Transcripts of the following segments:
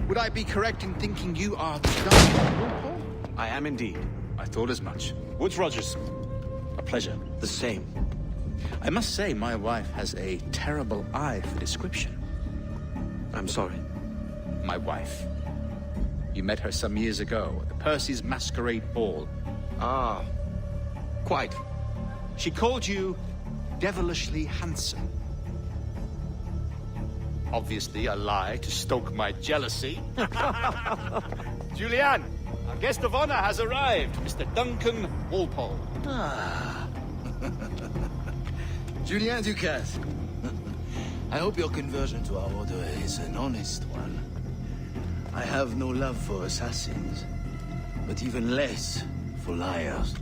Would I be correct in thinking you are Duncan Walpole? I am indeed. I thought as much. Woods Rogers. A pleasure. The same. I must say, my wife has a terrible eye for description. I'm sorry. My wife. You met her some years ago at the Percy's Masquerade Ball. Ah. Quite. She called you devilishly handsome. Obviously a lie to stoke my jealousy. Julianne, our guest of honor has arrived, Mr. Duncan Walpole. Ah. Julien Ducasse. I hope your conversion to our order is an honest one. I have no love for assassins, but even less for liars.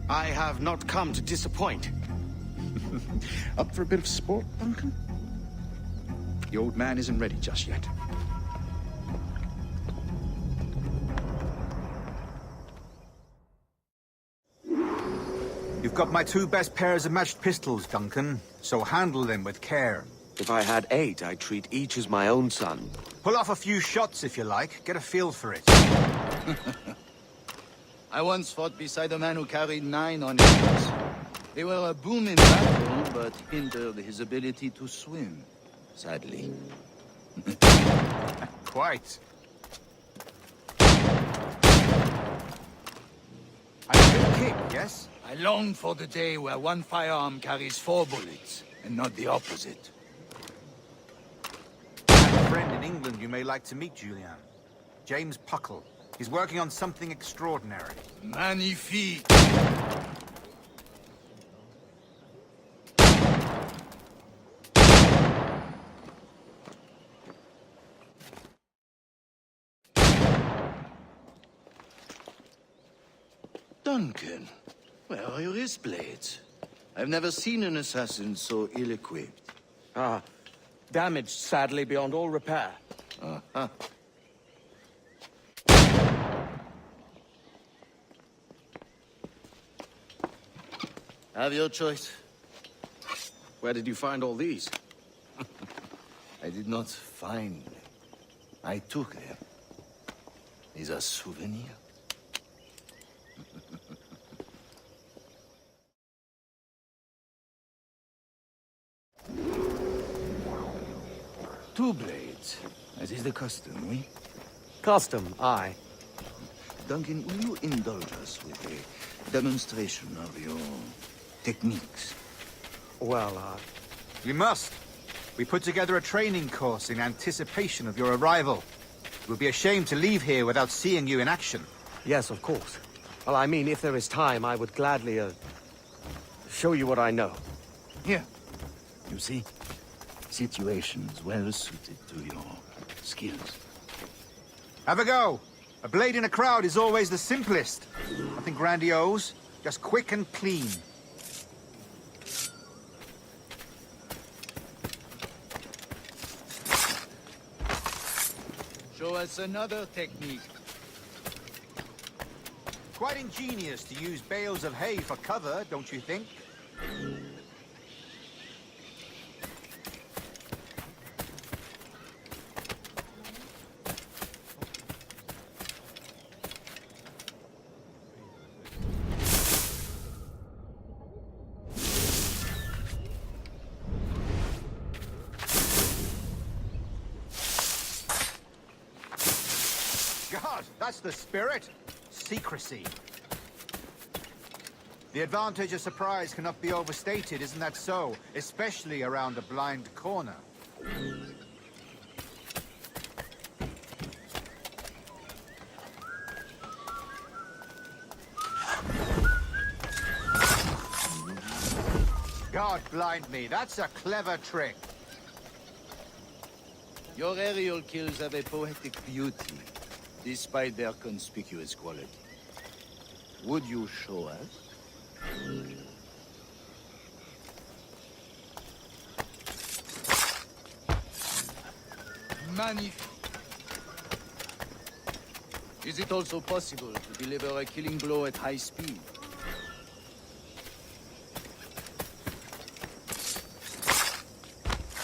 I have not come to disappoint. Up for a bit of sport, Duncan? The old man isn't ready just yet. You've got my 2 best pairs of matched pistols, Duncan, so handle them with care. If I had 8, I'd treat each as my own son. Pull off a few shots if you like, get a feel for it. I once fought beside a man who carried 9 on his hips. They were a boom in battle, but hindered his ability to swim, sadly. Quite. A good kick, yes? I long for the day where one firearm carries 4 bullets, and not the opposite. I have a friend in England you may like to meet, Julian. James Puckle. He's working on something extraordinary. Magnifique! Duncan, where are your wrist blades? I've never seen an assassin so ill-equipped. Ah. Damaged, sadly, beyond all repair. Uh-huh. Have your choice. Where did you find all these? I did not find them. I took them. These are souvenirs. Two blades, as is the custom, oui? Custom, aye. Duncan, will you indulge us with a demonstration of your techniques? Well, You must. We put together a training course in anticipation of your arrival. It would be a shame to leave here without seeing you in action. yes, of course. Well, I mean, if there is time, I would gladly, show you what I know. Here. You see? Situations well suited to your skills. Have a go. A blade in a crowd is always the simplest. Nothing grandiose, just quick and clean. Show us another technique. Quite ingenious to use bales of hay for cover, don't you think? God, that's the spirit. Secrecy. The advantage of surprise cannot be overstated, isn't that so? Especially around a blind corner. God blind me, that's a clever trick. Your aerial kills have a poetic beauty, despite their conspicuous quality. Would you show us? Magnifique. Is it also possible to deliver a killing blow at high speed?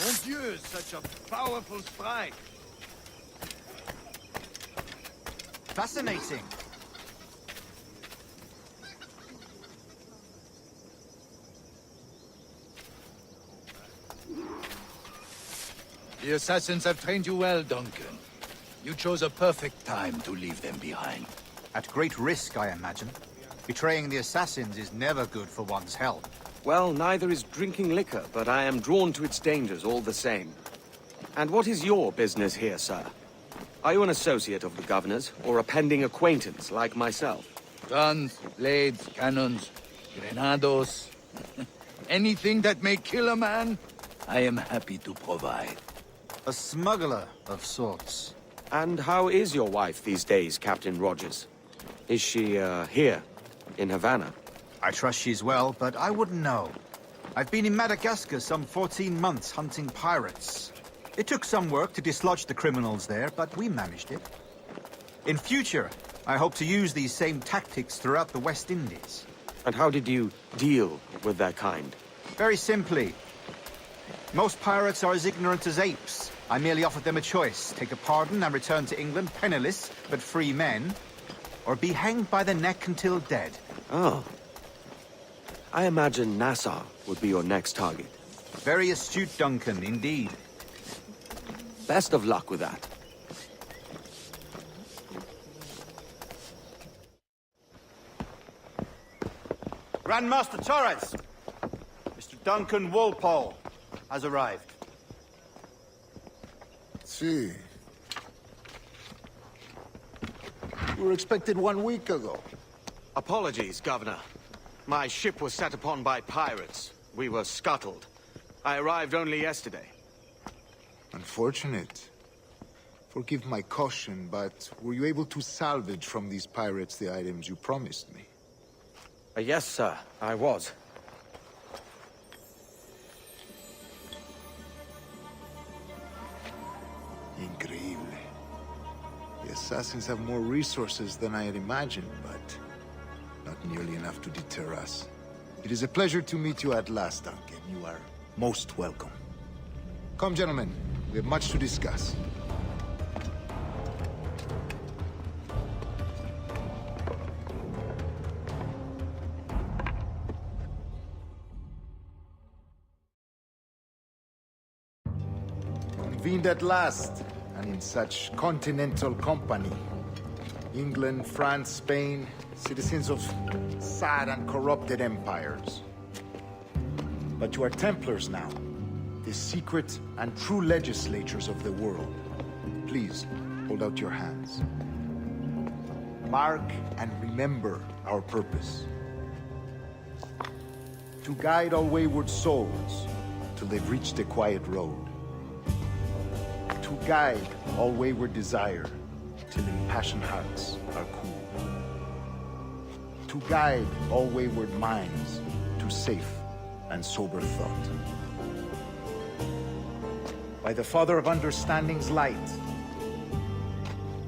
Mon Dieu, such a powerful strike! Fascinating. The assassins have trained you well, Duncan. You chose a perfect time to leave them behind. At great risk, I imagine. Betraying the assassins is never good for one's health. Well, neither is drinking liquor, but I am drawn to its dangers all the same. And what is your business here, sir? Are you an associate of the governor's, or a pending acquaintance like myself? Guns, blades, cannons, grenados. Anything that may kill a man, I am happy to provide. A smuggler of sorts. And how is your wife these days, Captain Rogers? Is she, here, in Havana? I trust she's well, but I wouldn't know. I've been in Madagascar some 14 months hunting pirates. It took some work to dislodge the criminals there, but we managed it. In future, I hope to use these same tactics throughout the West Indies. And how did you deal with their kind? Very simply. Most pirates are as ignorant as apes. I merely offered them a choice. Take a pardon and return to England penniless, but free men. Or be hanged by the neck until dead. Oh. I imagine Nassau would be your next target. Very astute, Duncan, indeed. Best of luck with that. Grandmaster Torres! Mr. Duncan Walpole has arrived. See. We were expected 1 week ago. Apologies, Governor. My ship was set upon by pirates. We were scuttled. I arrived only yesterday. Unfortunate. Forgive my caution, but were you able to salvage from these pirates the items you promised me? Yes, sir, I was. Increíble. The assassins have more resources than I had imagined, but not nearly enough to deter us. It is a pleasure to meet you at last, Duncan. You are most welcome. Come, gentlemen. We have much to discuss. Convened at last, and in such continental company. England, France, Spain, citizens of sad and corrupted empires. But you are Templars now, the secret and true legislators of the world. Please, hold out your hands. Mark and remember our purpose. To guide all wayward souls till they've reached the quiet road. To guide all wayward desire till impassioned hearts are cool. To guide all wayward minds to safe and sober thought. By the Father of Understanding's light,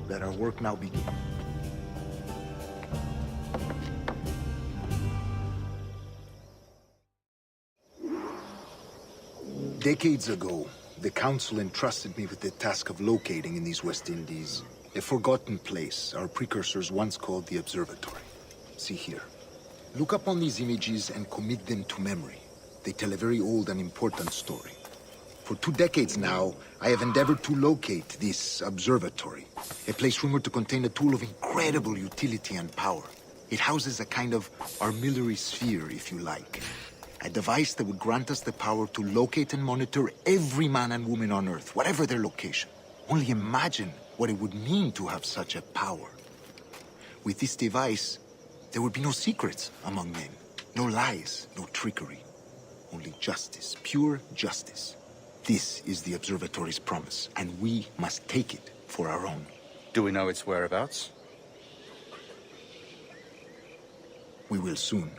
let our work now begin. Decades ago, the Council entrusted me with the task of locating in these West Indies a forgotten place our precursors once called the Observatory. See here. Look upon these images and commit them to memory. They tell a very old and important story. For 2 decades now, I have endeavored to locate this observatory, a place rumored to contain a tool of incredible utility and power. It houses a kind of armillary sphere, if you like. A device that would grant us the power to locate and monitor every man and woman on Earth, whatever their location. Only imagine what it would mean to have such a power. With this device, there would be no secrets among men, no lies, no trickery. Only justice, pure justice. This is the Observatory's promise, and we must take it for our own. Do we know its whereabouts? We will soon.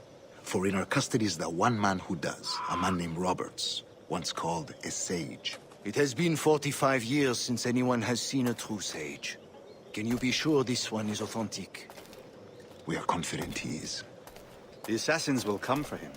For in our custody is the one man who does, a man named Roberts, once called a sage. It has been 45 years since anyone has seen a true sage. Can you be sure this one is authentic? We are confident he is. The assassins will come for him.